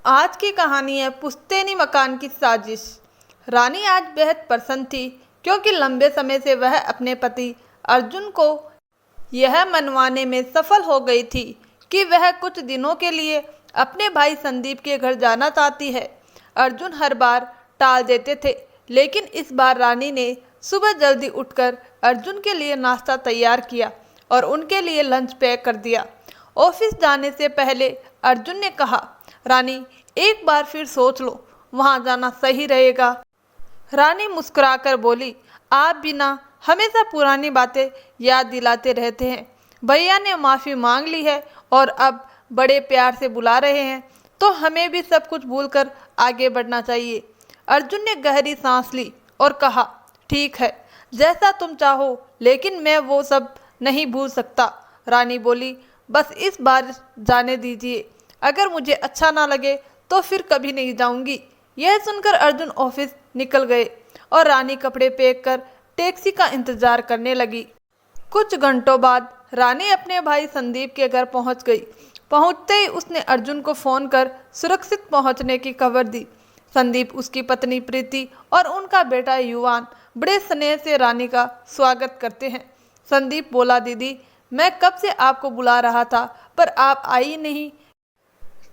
आज की कहानी है पुश्तैनी मकान की साजिश। रानी आज बेहद प्रसन्न थी क्योंकि लंबे समय से वह अपने पति अर्जुन को यह मनवाने में सफल हो गई थी कि वह कुछ दिनों के लिए अपने भाई संदीप के घर जाना चाहती है। अर्जुन हर बार टाल देते थे, लेकिन इस बार रानी ने सुबह जल्दी उठकर अर्जुन के लिए नाश्ता तैयार किया और उनके लिए लंच पैक कर दिया। ऑफिस जाने से पहले अर्जुन ने कहा, रानी एक बार फिर सोच लो, वहाँ जाना सही रहेगा। रानी मुस्कुराकर बोली, आप भी ना हमेशा पुरानी बातें याद दिलाते रहते हैं। भैया ने माफ़ी मांग ली है और अब बड़े प्यार से बुला रहे हैं, तो हमें भी सब कुछ भूलकर आगे बढ़ना चाहिए। अर्जुन ने गहरी सांस ली और कहा, ठीक है, जैसा तुम चाहो, लेकिन मैं वो सब नहीं भूल सकता। रानी बोली, बस इस बार जाने दीजिए, अगर मुझे अच्छा ना लगे तो फिर कभी नहीं जाऊंगी। यह सुनकर अर्जुन ऑफिस निकल गए और रानी कपड़े पैक कर टैक्सी का इंतजार करने लगी। कुछ घंटों बाद रानी अपने भाई संदीप के घर पहुंच गई। पहुंचते ही उसने अर्जुन को फ़ोन कर सुरक्षित पहुंचने की खबर दी। संदीप, उसकी पत्नी प्रीति और उनका बेटा युवान बड़े स्नेह से रानी का स्वागत करते हैं। संदीप बोला, दीदी मैं कब से आपको बुला रहा था पर आप आई नहीं,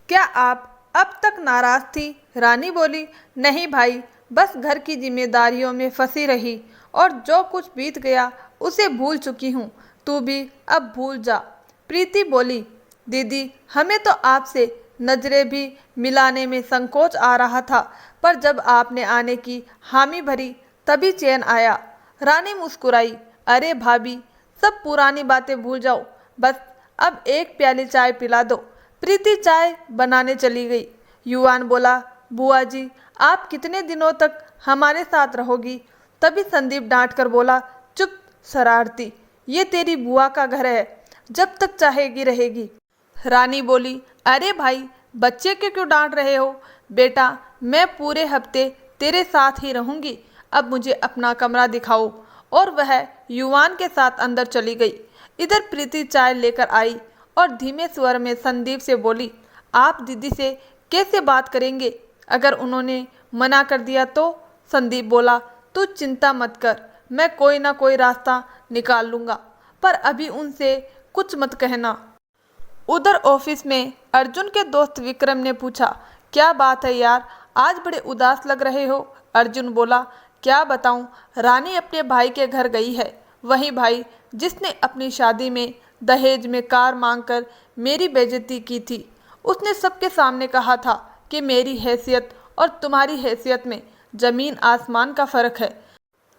क्या आप अब तक नाराज थी? रानी बोली, नहीं भाई, बस घर की जिम्मेदारियों में फंसी रही और जो कुछ बीत गया उसे भूल चुकी हूँ, तू भी अब भूल जा। प्रीति बोली, दीदी हमें तो आपसे नज़रें भी मिलाने में संकोच आ रहा था, पर जब आपने आने की हामी भरी तभी चैन आया। रानी मुस्कुराई, अरे भाभी, सब पुरानी बातें भूल जाओ, बस अब एक प्याली चाय पिला दो। प्रीति चाय बनाने चली गई। युवान बोला, बुआ जी आप कितने दिनों तक हमारे साथ रहोगी? तभी संदीप डांट कर बोला, चुप शरारती, ये तेरी बुआ का घर है, जब तक चाहेगी रहेगी। रानी बोली, अरे भाई, बच्चे के क्यों डांट रहे हो? बेटा मैं पूरे हफ्ते तेरे साथ ही रहूंगी, अब मुझे अपना कमरा दिखाओ। और वह युवान के साथ अंदर चली गई। इधर प्रीति चाय लेकर आई और धीमे स्वर में संदीप से बोली, आप दीदी से कैसे बात करेंगे? अगर उन्होंने मना कर दिया तो? संदीप बोला, तू चिंता मत कर, मैं कोई ना कोई रास्ता निकाल लूँगा, पर अभी उनसे कुछ मत कहना। उधर ऑफिस में अर्जुन के दोस्त विक्रम ने पूछा, क्या बात है यार, आज बड़े उदास लग रहे हो? अर्जुन बोला, क्या बताऊं, रानी अपने भाई के घर गई है। वही भाई जिसने अपनी शादी में दहेज में कार मांगकर मेरी बेइज्जती की थी। उसने सबके सामने कहा था कि मेरी हैसियत और तुम्हारी हैसियत में ज़मीन आसमान का फ़र्क है।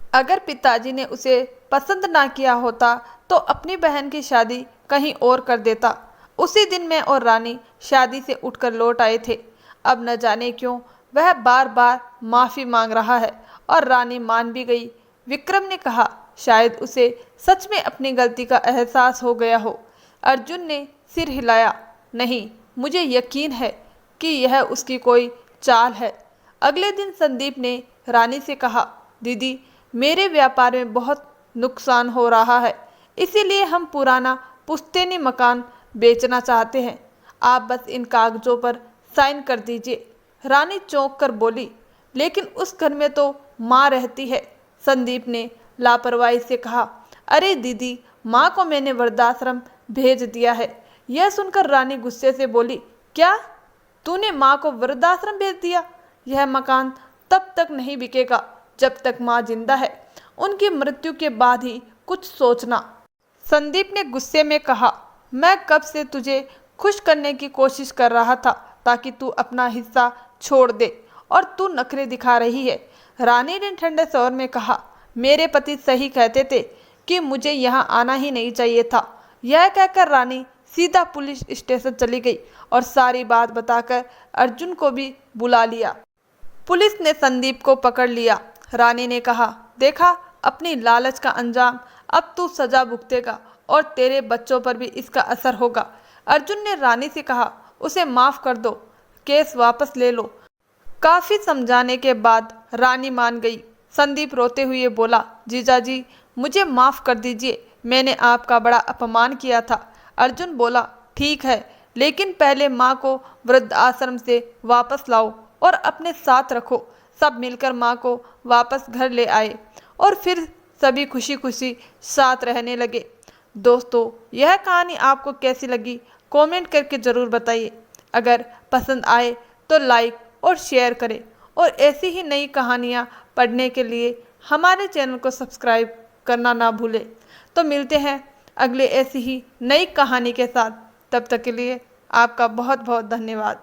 अगर पिताजी ने उसे पसंद ना किया होता तो अपनी बहन की शादी कहीं और कर देता। उसी दिन मैं और रानी शादी से उठकर लौट आए थे। अब न जाने क्यों वह बार बार माफ़ी मांग रहा है और रानी मान भी गई। विक्रम ने कहा, शायद उसे सच में अपनी गलती का एहसास हो गया हो। अर्जुन ने सिर हिलाया, नहीं, मुझे यकीन है कि यह उसकी कोई चाल है। अगले दिन संदीप ने रानी से कहा, दीदी मेरे व्यापार में बहुत नुकसान हो रहा है, इसीलिए हम पुराना पुश्तैनी मकान बेचना चाहते हैं। आप बस इन कागजों पर साइन कर दीजिए। रानी चौंक कर बोली, लेकिन उस घर में तो माँ रहती है। संदीप ने लापरवाही से कहा, अरे दीदी, माँ को मैंने वृद्धाश्रम भेज दिया है। यह सुनकर रानी गुस्से से बोली, क्या तूने माँ को वृद्धाश्रम भेज दिया? यह मकान तब तक नहीं बिकेगा जब तक माँ जिंदा है, उनकी मृत्यु के बाद ही कुछ सोचना। संदीप ने गुस्से में कहा, मैं कब से तुझे खुश करने की कोशिश कर रहा था ताकि तू अपना हिस्सा छोड़ दे, और तू नखरे दिखा रही है। रानी ने ठंडे स्वर में कहा, मेरे पति सही कहते थे कि मुझे यहाँ आना ही नहीं चाहिए था। यह कहकर रानी सीधा पुलिस स्टेशन चली गई और सारी बात बताकर अर्जुन को भी बुला लिया। पुलिस ने संदीप को पकड़ लिया। रानी ने कहा, देखा अपनी लालच का अंजाम, अब तू सजा भुगतेगा और तेरे बच्चों पर भी इसका असर होगा। अर्जुन ने रानी से कहा, उसे माफ़ कर दो, केस वापस ले लो। काफ़ी समझाने के बाद रानी मान गई। संदीप रोते हुए बोला, जीजाजी मुझे माफ़ कर दीजिए, मैंने आपका बड़ा अपमान किया था। अर्जुन बोला, ठीक है, लेकिन पहले माँ को वृद्ध आश्रम से वापस लाओ और अपने साथ रखो। सब मिलकर माँ को वापस घर ले आए और फिर सभी खुशी खुशी साथ रहने लगे। दोस्तों, यह कहानी आपको कैसी लगी कमेंट करके ज़रूर बताइए। अगर पसंद आए तो लाइक और शेयर करें और ऐसी ही नई कहानियाँ पढ़ने के लिए हमारे चैनल को सब्सक्राइब करना ना भूलें। तो मिलते हैं अगले ऐसी ही नई कहानी के साथ। तब तक के लिए आपका बहुत बहुत धन्यवाद।